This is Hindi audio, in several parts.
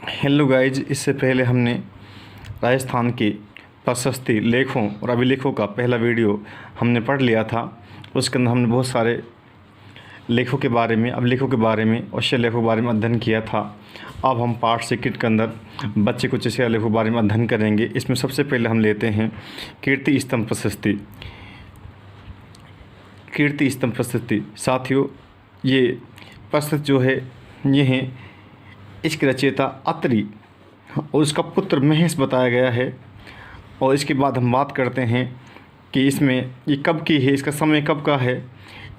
हेलो गाइज, इससे पहले हमने राजस्थान के प्रशस्ति लेखों और अभिलेखों का पहला वीडियो हमने पढ़ लिया था। उसके अंदर हमने बहुत सारे लेखों के बारे में, अभिलेखों के बारे में और शिलालेखों के बारे में अध्ययन किया था। अब हम पार्ट सेकंड के अंदर बच्चे कुछ शिलालेखों के बारे में अध्ययन करेंगे। इसमें सबसे पहले हम लेते हैं कीर्ति स्तंभ प्रशस्ति। कीर्ति स्तंभ प्रशस्ति साथियों, ये प्रशस्ति जो है ये है इसके रचयिता अत्रि और उसका पुत्र महेश बताया गया है। और इसके बाद हम बात करते हैं कि इसमें ये कब की है, इसका समय कब का है।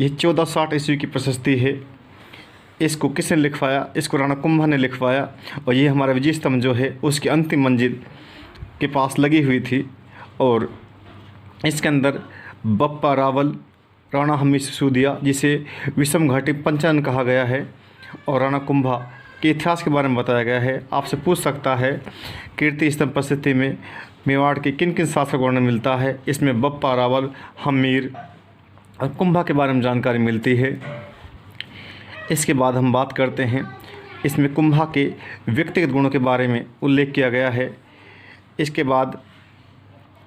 ये 1460 ईस्वी की प्रशस्ति है। इसको किसने लिखवाया? इसको राणा कुंभा ने लिखवाया। और ये हमारा विजय स्तंभ जो है उसकी अंतिम मंजिल के पास लगी हुई थी। और इसके अंदर बप्पा रावल, राणा हमीर सिसोदिया, जिसे विषम घाटी पंचानन कहा गया है, और राणा कुंभा के इतिहास के बारे में बताया गया है। आपसे पूछ सकता है कीर्ति स्तंभ प्रशस्ति में मेवाड़ के किन किन शासकों ने मिलता है। इसमें बप्पा रावल, हमीर और कुंभा के बारे में जानकारी मिलती है। इसके बाद हम बात करते हैं, इसमें कुंभा के व्यक्तिगत गुणों के बारे में उल्लेख किया गया है। इसके बाद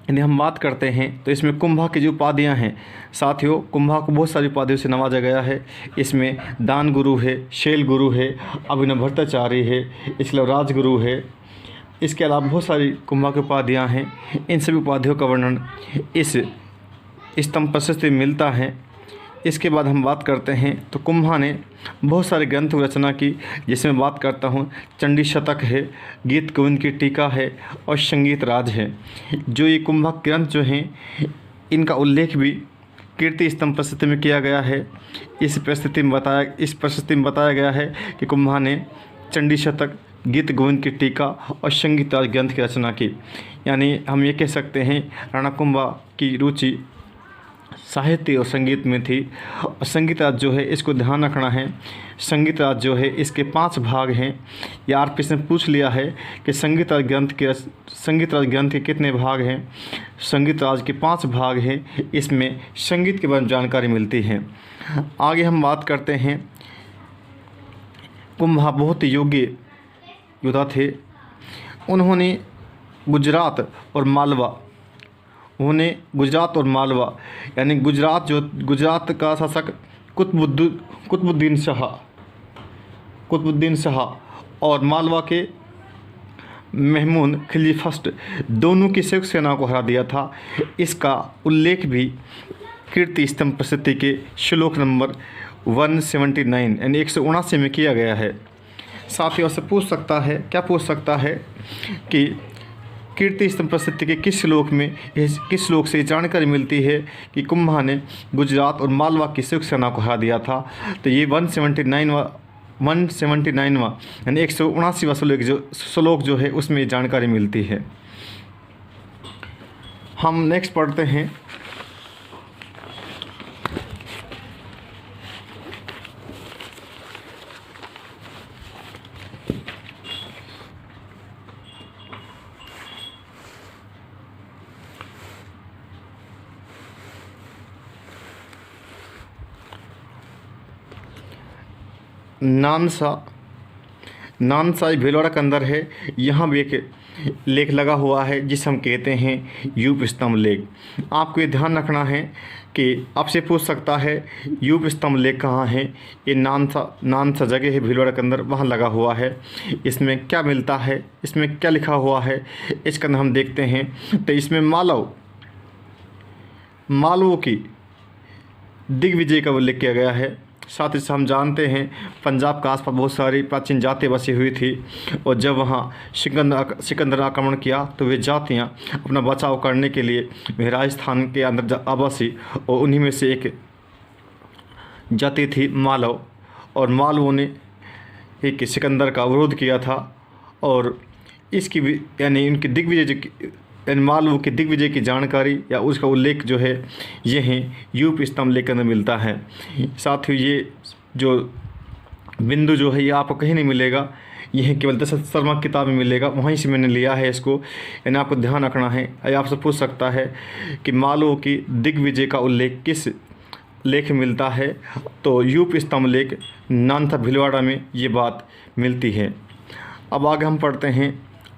यदि हम बात करते हैं तो इसमें कुंभा की जो उपाधियाँ हैं साथियों, कुंभा को बहुत सारी उपाधियों से नवाजा गया है। इसमें दान गुरु है, शैल गुरु है, अभिनव भट्टाचार्य है, इसके अलावा राजगुरु है। इसके अलावा बहुत सारी कुंभा की उपाधियाँ हैं। इन सभी उपाधियों का वर्णन इस स्तंभ प्रशस्ति में मिलता है। इसके बाद हम बात करते हैं तो कुंभा ने बहुत सारे ग्रंथों की रचना की, जिसमें बात करता हूँ चंडी शतक है, गीत गोविंद की टीका है और संगीत राज है। जो ये कुंभा ग्रंथ जो हैं इनका उल्लेख भी कीर्ति स्तंभ प्रशस्ति में किया गया है। इस प्रशस्ति में बताया गया है कि कुंभा ने चंडी शतक, गीत गोविंद की टीका और संगीत राज ग्रंथ की रचना की। यानी हम ये कह सकते हैं राणा कुंभा की रुचि साहित्य और संगीत में थी। और संगीत राज जो है इसको ध्यान रखना है। संगीत राज जो है इसके 5 भाग हैं। या आर ने पूछ लिया है कि संगीत राज ग्रंथ के कितने भाग हैं। संगीत राज के 5 भाग हैं। इसमें संगीत के बारे में जानकारी मिलती है। आगे हम बात करते हैं, कुंभा बहुत योग्य योद्धा थे। उन्होंने गुजरात और यानी गुजरात का शासक कुतुबुद्दीन शाह और मालवा के महमूद खिलजी फर्स्ट दोनों की संयुक्त सेना को हरा दिया था। इसका उल्लेख भी कीर्ति स्तंभ प्रशस्ति के श्लोक नंबर 179 यानी 179 में किया गया है। साथियों से पूछ सकता है कि कीर्ति स्तंभ प्रशस्ति के किस श्लोक से जानकारी मिलती है कि कुंभा ने गुजरात और मालवा की संयुक्त सेना को हरा दिया था। तो ये 179वां यानी 179वां श्लोक जो है उसमें जानकारी मिलती है। हम नेक्स्ट पढ़ते हैं, नानसाई भीलवाड़ा के अंदर है। यहाँ भी एक लेख लगा हुआ है जिसे हम कहते हैं यूप स्तंभ लेख। आपको ये ध्यान रखना है कि आपसे पूछ सकता है यूप स्तंभ लेख कहाँ है। ये नानसा जगह है भीलवाड़ा के अंदर, वहाँ लगा हुआ है। इसमें क्या मिलता है, इसमें क्या लिखा हुआ है, इसके अंदर हम देखते हैं। तो इसमें मालवों की दिग्विजय का उल्लेख किया गया है। साथ ही हम जानते हैं पंजाब के आसपास बहुत सारी प्राचीन जातियाँ बसी हुई थी, और जब वहाँ सिकंदर आक्रमण किया तो वे जातियाँ अपना बचाव करने के लिए वे राजस्थान के अंदर आवासी, और उन्हीं में से एक जाति थी मालव। और मालवों ने एक सिकंदर का विरोध किया था, और इसकी यानी उनकी मालवों के दिग्विजय की जानकारी या उसका उल्लेख जो है यही यूप स्तंभ लेख में मिलता है। साथ ही ये जो बिंदु जो है ये आपको कहीं नहीं मिलेगा, यह केवल दशरथ शर्मा किताब में मिलेगा, वहीं से मैंने लिया है इसको। यानी आपको ध्यान रखना है। आपसे पूछ सकता है कि मालवों की दिग्विजय का उल्लेख किस लेख मिलता है, तो यूप स्तंभ लेख नानसा भीलवाड़ा में ये बात मिलती है। अब आगे हम पढ़ते हैं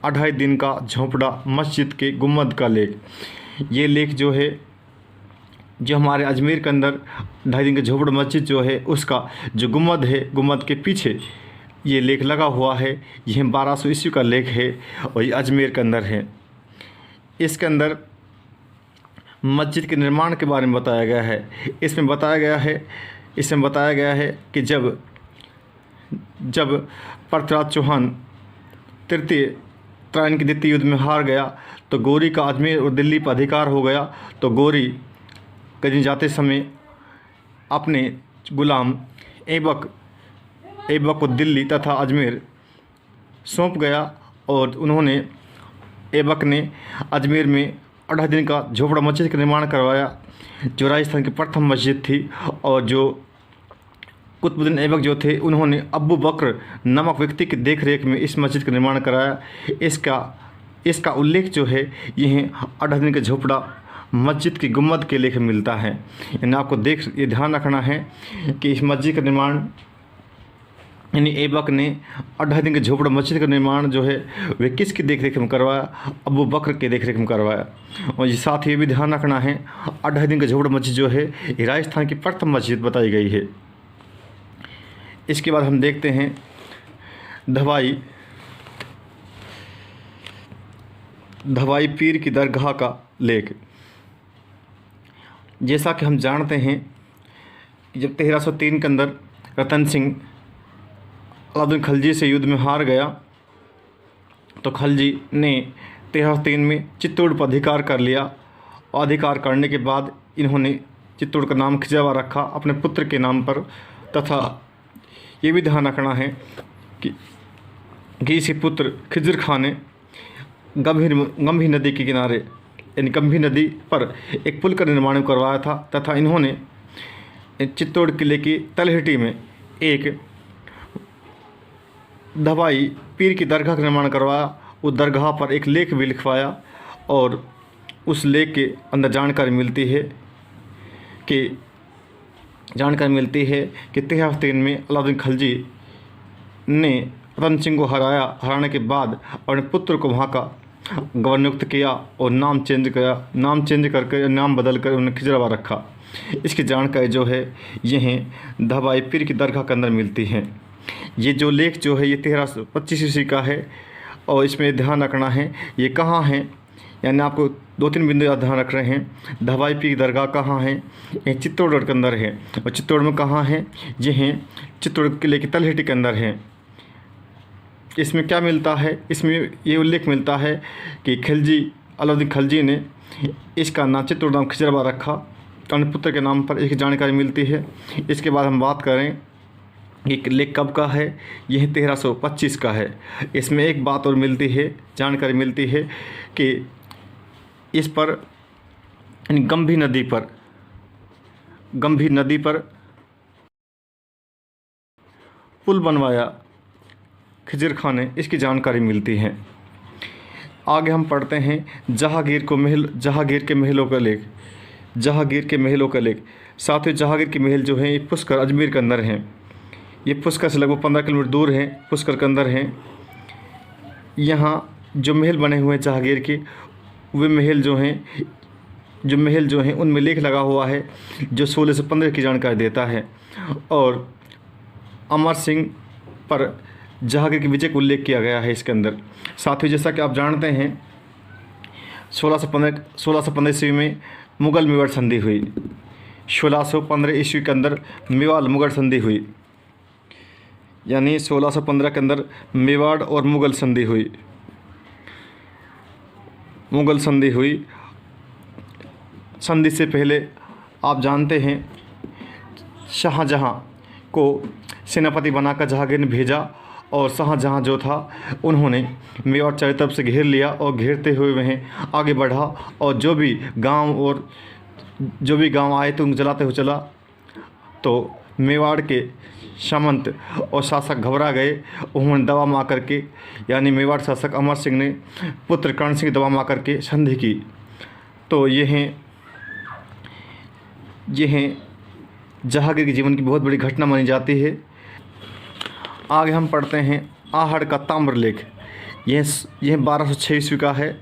2.5 दिन का झोंपड़ा मस्जिद के गुम्बद का लेख। ये लेख जो है, जो हमारे अजमेर के अंदर 2.5 दिन का झोपड़ा मस्जिद जो है उसका जो गुम्बद है, गुम्बद के पीछे ये लेख लगा हुआ है। यह 1200 ईस्वी का लेख है और ये अजमेर के अंदर है। इसके अंदर मस्जिद के निर्माण के बारे में बताया गया है। इसमें बताया गया है कि जब पृथ्वीराज चौहान तृतीय त्रायण के द्वितीय युद्ध में हार गया तो गौरी का अजमेर और दिल्ली पर अधिकार हो गया। तो गौरी कहीं जाते समय अपने गुलाम ऐबक को दिल्ली तथा अजमेर सौंप गया और उन्होंने ऐबक ने अजमेर में 2.5 दिन का झोपड़ा मस्जिद का निर्माण करवाया, जो राजस्थान की प्रथम मस्जिद थी। और जो कुतुबुद्दीन ऐबक जो थे, उन्होंने अबू बकर नामक व्यक्ति की देखरेख में इस मस्जिद का निर्माण कराया। इसका उल्लेख जो है यह 2.5 दिन का झोपड़ा मस्जिद की गुम्बद के लेख में मिलता है। यानी आपको ये ध्यान रखना है कि इस मस्जिद का निर्माण यानी ऐबक ने 2.5 दिन के झोपड़ा मस्जिद का निर्माण जो है वह किसकी देखरेख में करवाया? अबू बकर की देखरेख में करवाया। और ये साथ ही भी ध्यान रखना है 2.5 दिन का झोपड़ा मस्जिद जो है ये राजस्थान की प्रथम मस्जिद बताई गई है। इसके बाद हम देखते हैं धवाई पीर की दरगाह का लेख। जैसा कि हम जानते हैं कि जब 1303 के अंदर रतन सिंह अलाउद्दीन खिलजी से युद्ध में हार गया तो खिलजी ने 1303 में चित्तौड़ पर अधिकार कर लिया। और अधिकार करने के बाद इन्होंने चित्तौड़ का नाम खिजरवा रखा अपने पुत्र के नाम पर। तथा ये भी ध्यान रखना है कि इसी पुत्र खिजर खान ने गंभीर नदी के किनारे यानी गंभीर नदी पर एक पुल का निर्माण करवाया था। तथा इन्होंने चित्तौड़ किले की तलहटी में एक धवाई पीर की दरगाह का निर्माण करवाया। उस दरगाह पर एक लेख भी लिखवाया और उस लेख के अंदर जानकारी मिलती है कि 1303 में अलाउद्दीन खिलजी ने रतन सिंह को हराने के बाद अपने पुत्र को वहाँ का गवर्नर नियुक्त किया और नाम चेंज करके नाम बदल कर उन्हें खिजरवा रखा। इसकी जानकारी जो है यह धवाई पीर की दरगाह के अंदर मिलती है। ये जो लेख जो है ये 1325 ईस्वी का है और इसमें ध्यान रखना है ये कहाँ है। यानी आपको 2-3 बिंदु ध्यान रख रहे हैं। धवाई पीर की दरगाह कहाँ है? ये चित्तौड़गढ़ के अंदर है। और चित्तौड़ में कहाँ है? ये है चित्तौड़ किले की तलहटी के अंदर है। इसमें क्या मिलता है? इसमें ये उल्लेख मिलता है कि अलाउद्दीन खिलजी ने इसका नाम चित्तौड़ नाम खिजरवा रखा अपने पुत्र के नाम पर। इसकी जानकारी मिलती है। इसके बाद हम बात करें ये लेख कब का है? यह 1325 का है। इसमें एक बात और मिलती है, जानकारी मिलती है कि इस पर गंभीर नदी पर पुल बनवाया खिजर खान ने, इसकी जानकारी मिलती है। आगे हम पढ़ते हैं जहांगीर के महलों का लेख। साथ ही जहांगीर के महल जो हैं ये पुष्कर अजमेर के अंदर हैं। ये पुष्कर से लगभग 15 किलोमीटर दूर हैं, पुष्कर के अंदर हैं। यहाँ जो महल बने हुए हैं जहांगीर के, वे महल जो हैं उनमें लेख लगा हुआ है जो 1615 की जानकारी देता है। और अमर सिंह पर जहांगीर की विजय का उल्लेख किया गया है इसके अंदर। साथ ही जैसा कि आप जानते हैं 1615 ईस्वी में मुगल मेवाड़ संधि हुई। 1615 ईस्वी के अंदर मेवाड़ मुगल संधि हुई। यानी 1615 के अंदर मेवाड़ और मुगल संधि हुई। संधि से पहले आप जानते हैं शाहजहाँ को सेनापति बनाकर जहांगीर ने भेजा और शाहजहाँ जो था उन्होंने मेवाड़ चारों तरफ से घेर लिया और घेरते हुए वह आगे बढ़ा और जो भी गांव आए तो उनको जलाते हुए चला। तो मेवाड़ के सामंत और शासक घबरा गए। उन्होंने दवा मार करके यानी मेवाड़ शासक अमर सिंह ने पुत्र कर्ण सिंह दवा मार करके संधि की। तो यह जहांगीर के जीवन की बहुत बड़ी घटना मानी जाती है। आगे हम पढ़ते हैं आहड़ का ताम्रलेख, यह 1206 ईस्वी का है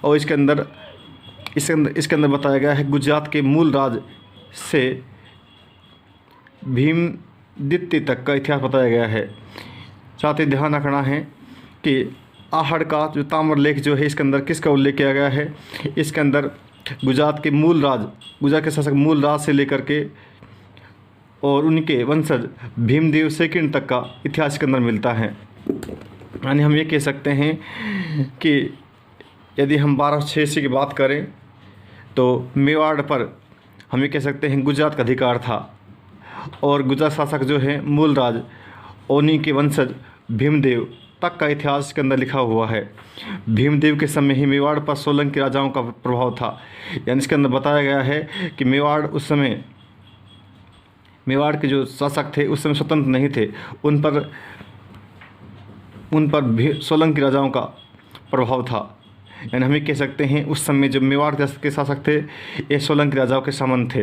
और इसके अंदर बताया गया है गुजरात के मूल राज से भीमदित्य तक का इतिहास बताया गया है। साथ ही ध्यान रखना है कि आहड़ का जो ताम्रलेख जो है इसके अंदर किसका उल्लेख किया गया है, इसके अंदर गुजरात के शासक मूल राज से लेकर के और उनके वंशज भीमदेव सेकंड तक का इतिहास के अंदर मिलता है। यानी हम ये कह सकते हैं कि यदि हम 1206 की बात करें तो मेवाड़ पर हम ये कह सकते हैं गुजरात का अधिकार था और गुजरात शासक जो है मूल राज उन्हीं के वंशज भीमदेव तक का इतिहास के अंदर लिखा हुआ है। भीमदेव के समय ही मेवाड़ पर सोलंकी राजाओं का प्रभाव था। यानी इसके अंदर बताया गया है कि मेवाड़ के जो शासक थे उस समय स्वतंत्र नहीं थे, उन पर सोलंकी राजाओं का प्रभाव था। यानी हम ये कह सकते हैं उस समय जो मेवाड़ के शासक थे ये सोलंकी राजाओं के समान थे।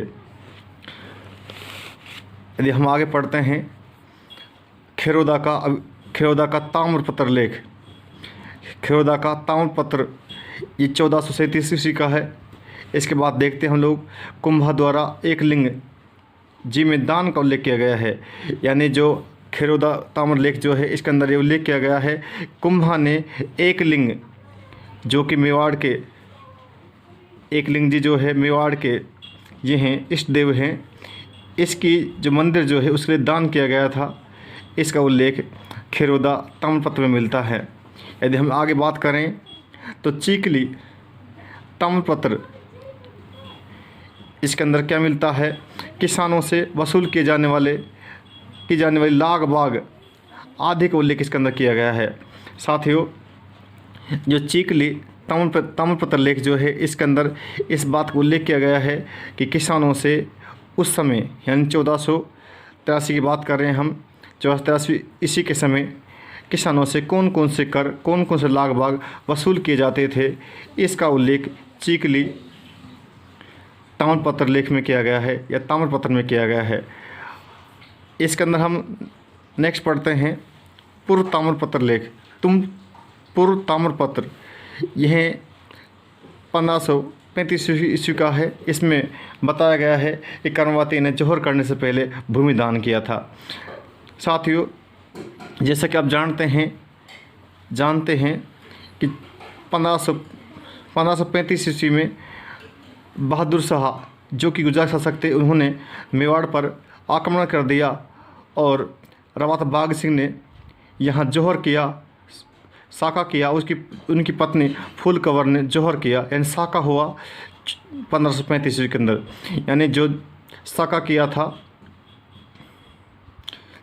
यदि हम आगे पढ़ते हैं खेरोदा का ताम्रपत्र लेख, खेरोदा का ताम्रपत्र ये 1437 ईस्वी का है। इसके बाद देखते हैं हम लोग कुंभा द्वारा एक लिंग जी में दान का उल्लेख किया गया है। यानी जो खेरोदा ताम्रलेख जो है इसके अंदर ये उल्लेख किया गया है कुंभा ने एक लिंग जो कि मेवाड़ के एक लिंग जी जो है मेवाड़ के ये हैं इष्ट देव हैं, इसकी जो मंदिर जो है उसके लिए दान किया गया था। इसका उल्लेख खेरोदा ताम्रपत्र में मिलता है। यदि हम आगे बात करें तो चीकली ताम्रपत्र, इसके अंदर क्या मिलता है, किसानों से वसूल की जाने वाली लाग बाग आदि का उल्लेख इसके अंदर किया गया है। साथियों जो चीकली ताम्रपत्र लेख जो है इसके अंदर इस बात का उल्लेख किया गया है कि किसानों से उस समय यानी 1483 की बात कर रहे हैं हम, 1483 ईस्वी के समय किसानों से कौन कौन से लाग बाग वसूल किए जाते थे, इसका उल्लेख चीकली ताम्रपत्र लेख में किया गया है या ताम्रपत्र में किया गया है। इसके अंदर हम नेक्स्ट पढ़ते हैं पूर्व ताम्रपत्र लेख। पूर्व ताम्रपत्र यह 1535 ईस्वी का है। इसमें बताया गया है कि कर्मवती ने जौहर करने से पहले भूमि दान किया था। साथियों जैसा कि आप जानते हैं कि 1535 ईस्वी में बहादुर शाह जो कि गुजरात शासक थे उन्होंने मेवाड़ पर आक्रमण कर दिया और रावत बाघ सिंह ने यहाँ जौहर किया, साका किया। उनकी पत्नी फूल कंवर ने जौहर किया, यानी साका हुआ 1535 ईस्वी के अंदर। यानी जो साका किया था,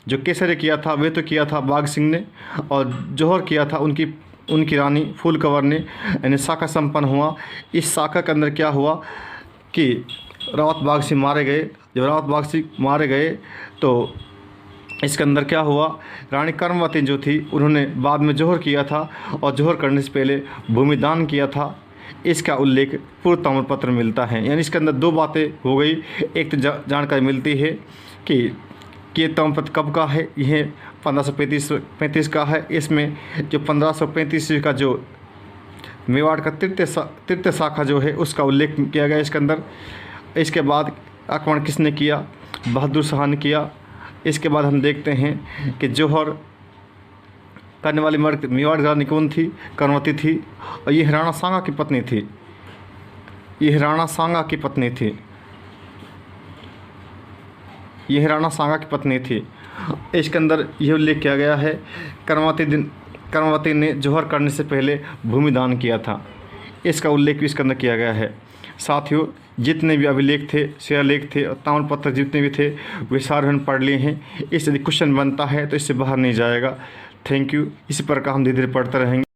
जो केसरे किया था वे तो किया था बाघ सिंह ने, और जौहर किया था उनकी रानी फूल कंवर ने, यानी साका संपन्न हुआ। इस साका के अंदर क्या हुआ कि रावत बाघ सिंह मारे गए। जब रावत बाघ सिंह मारे गए तो इसके अंदर क्या हुआ, रानी कर्मवती जो थी उन्होंने बाद में जौहर किया था और जौहर करने से पहले भूमि दान किया था। इसका उल्लेख पूर्व ताम्रपत्र में मिलता है। यानी इसके अंदर दो बातें हो गई। एक तो जानकारी मिलती है कि ये ताम्रपत्र कब का है, यह 1535 का है। इसमें जो 1535 का जो मेवाड़ का तृतीय शाखा जो है उसका उल्लेख किया गया इसके अंदर। इसके बाद आक्रमण किसने किया, बहादुर शाह ने किया। इसके बाद हम देखते हैं कि जौहर करने वाली मर्द मेवाड़ रानी कौन थी, कर्मवती थी, और ये राणा सांगा की पत्नी थी। इसके अंदर यह उल्लेख किया गया है कर्मवती ने जौहर करने से पहले भूमि दान किया था। इसका उल्लेख भी इसके अंदर किया गया है। साथियों जितने भी अभिलेख थे, शिलालेख थे और ताम्रपत्र जितने भी थे वे सारे हमने पढ़ लिए हैं। इससे यदि क्वेश्चन बनता है तो इससे बाहर नहीं जाएगा। Thank you. इसी प्रकार हम धीरे धीरे पढ़ते रहेंगे।